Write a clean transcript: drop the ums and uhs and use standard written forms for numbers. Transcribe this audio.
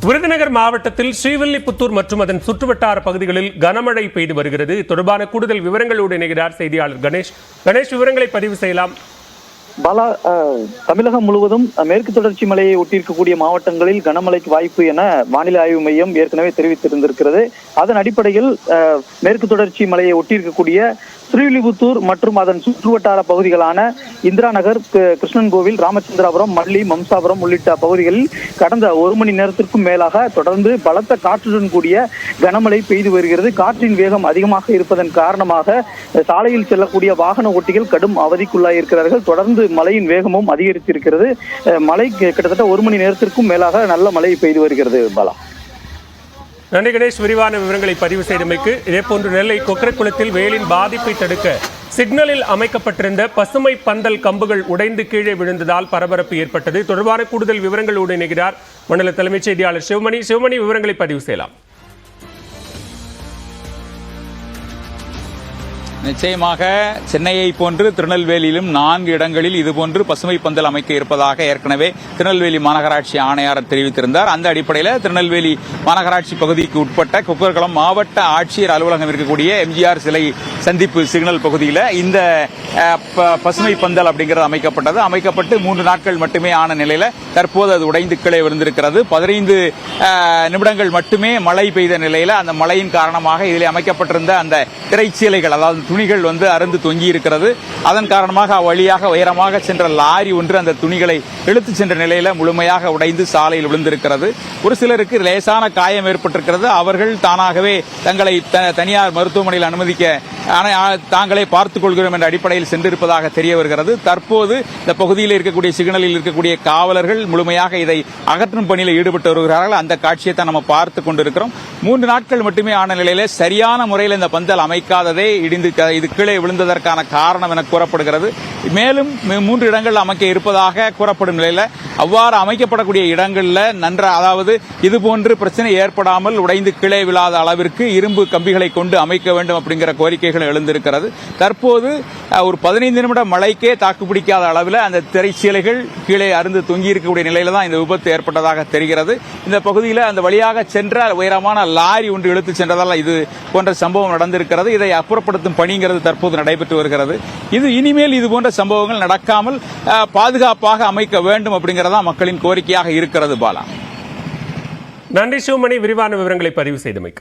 விருதுநகர் மாவட்டத்தில் ஸ்ரீவில்லிபுத்தூர் மற்றும் அதன் சுற்றுவட்டார பகுதிகளில் கனமழை பெய்து வருகிறது. தொடர்பான கூடுதல் விவரங்களோடு இணைகிறார் செய்தியாளர் கணேஷ். விவரங்களை பதிவு செய்யலாம். பாலா, தமிழகம் முழுவதும் மேற்கு தொடர்ச்சி மலையை ஒட்டியிருக்கக்கூடிய மாவட்டங்களில் கனமழைக்கு வாய்ப்பு என வானிலை ஆய்வு மையம் ஏற்கனவே தெரிவித்திருந்திருக்கிறது. அதன் அடிப்படையில் மேற்கு தொடர்ச்சி மலையை ஒட்டியிருக்கக்கூடிய ஸ்ரீவில்லிபுத்தூர் மற்றும் அதன் சுற்றுவட்டார பகுதிகளான இந்திரா நகர், கிருஷ்ணன் கோவில், ராமச்சந்திராபுரம், மல்லி, மம்சாபுரம் உள்ளிட்ட பகுதிகளில் கடந்த ஒரு மணி நேரத்திற்கும் மேலாக தொடர்ந்து பலத்த காற்றுடன் கூடிய கனமழை பெய்து வருகிறது. காற்றின் வேகம் அதிகமாக இருப்பதன் காரணமாக சாலையில் செல்லக்கூடிய வாகன ஓட்டிகள் கடும் அவதிக்குள்ளாயிருக்கிறார்கள். தொடர்ந்து மழையின் வேகமும் அதிகரித்திருக்கிறது. மழை கிட்டத்தட்ட ஒரு மணி நேரத்திற்கும் மேலாக நல்ல மழை பெய்து வருகிறது. பாலா, நன்றி கணேஷ். விரிவான விவரங்களை பதிவு செய்தமைக்கு. இதேபோன்று நெல்லை கொக்கரக்குளத்தில் வெயிலின் பாதிப்பை தடுக்க சிக்னலில் அமைக்கப்பட்டிருந்த பசுமை பந்தல் கம்புகள் உடைந்து கீழே விழுந்ததால் பரபரப்பு ஏற்பட்டது. தொடர்பான கூடுதல் விவரங்களோடு இணைகிறார் மண்டல தலைமைச் செய்தியாளர் சிவமணி. விவரங்களை பதிவு செய்யலாம். நிச்சயமாக சென்னையை போன்று திருநெல்வேலியிலும் 4 இடங்களில் இதுபோன்று பசுமை பந்தல் அமைக்க இருப்பதாக ஏற்கனவே திருநெல்வேலி மாநகராட்சி ஆணையாளர் தெரிவித்திருந்தார். அந்த அடிப்படையில் திருநெல்வேலி மாநகராட்சி பகுதிக்கு உட்பட்ட கொக்கர்குளம் மாவட்ட ஆட்சியர் அலுவலகம் இருக்கக்கூடிய எம்ஜிஆர் சிலை சந்திப்பு சிக்னல் பகுதியில் இந்த பசுமை பந்தல் அப்படிங்கிறது அமைக்கப்பட்டு 3 நாட்கள் மட்டுமே ஆன நிலையில் தற்போது அது உடைந்து கீழே விழுந்திருக்கிறது. 15 நிமிடங்கள் மட்டுமே மழை பெய்த நிலையில் அந்த மழையின் காரணமாக இதில் அமைக்கப்பட்டிருந்த அந்த திரைச்சீலைகள், அதாவது துணிகள் அறுந்து தொங்கி இருக்கிறது. அதன் காரணமாக அவ்வழியாக உயரமாக சென்ற லாரி ஒன்று அந்த துணிகளை இழுத்து சென்ற நிலையில முழுமையாக உடைந்து சாலையில் விழுந்திருக்கிறது. ஒரு சிலருக்கு லேசான காயம் ஏற்பட்டிருக்கிறது. அவர்கள் தானாகவே தங்களை தனியார் மருத்துவமனையில் அனுமதிக்க தாங்களே பார்த்துக் கொள்கிறோம் என்ற அடிப்படையில் சென்றிருப்பதாக தெரிய வருகிறது. தற்போது இந்த பகுதியில் இருக்கக்கூடிய சிக்னலில் இருக்கக்கூடிய காவலர்கள் முழுமையாக இதை அகற்றும் பணியில் ஈடுபட்டு வருகிறார்கள். அந்த காட்சியை தான் நம்ம பார்த்துக் கொண்டிருக்கிறோம். 3 நாட்கள் மட்டுமே ஆன நிலையிலே சரியான முறையில் இந்த பந்தல் அமைக்காததே இது கீழே விழுந்ததற்கான காரணம் என கூறப்படுகிறது. மேலும் 3 இடங்கள் அமைக்க இருப்பதாக கூறப்படும் நிலையில் அவ்வாறு அமைக்கப்படக்கூடிய இடங்களில் அதாவது இதுபோன்று பிரச்சனை ஏற்படாமல் உடைந்து கீழே விழாத அளவிற்கு இரும்பு கம்பிகளை கொண்டு அமைக்க வேண்டும் அப்படிங்கிற கோரிக்கைகள் எழுந்திருக்கிறது. தற்போது ஒரு 15 நிமிட மழைக்கே தாக்குப்பிடிக்காத அளவில் அந்த திரைச்சீலைகள் கீழே அருந்து தொங்கி இருக்கக்கூடிய நிலையில தான் இந்த விபத்து ஏற்பட்டதாக தெரிகிறது. இந்த பகுதியில் அந்த வழியாக சென்ற உயரமான லாரி ஒன்று இழுத்து சென்றதால் இது போன்ற சம்பவம் நடந்திருக்கிறது. இதை அப்புறப்படுத்தும் பணிங்கிறது தற்போது நடைபெற்று வருகிறது. இது இனிமேல் இது போன்ற சம்பவங்கள் நடக்காமல் பாதுகாப்பாக அமைக்க வேண்டும் அப்படிங்கிறதா மக்களின் கோரிக்கையாக இருக்கிறது. பாலா, நன்றி சிவமணி. விரிவான விவரங்களை பதிவு செய்தமைக்கு.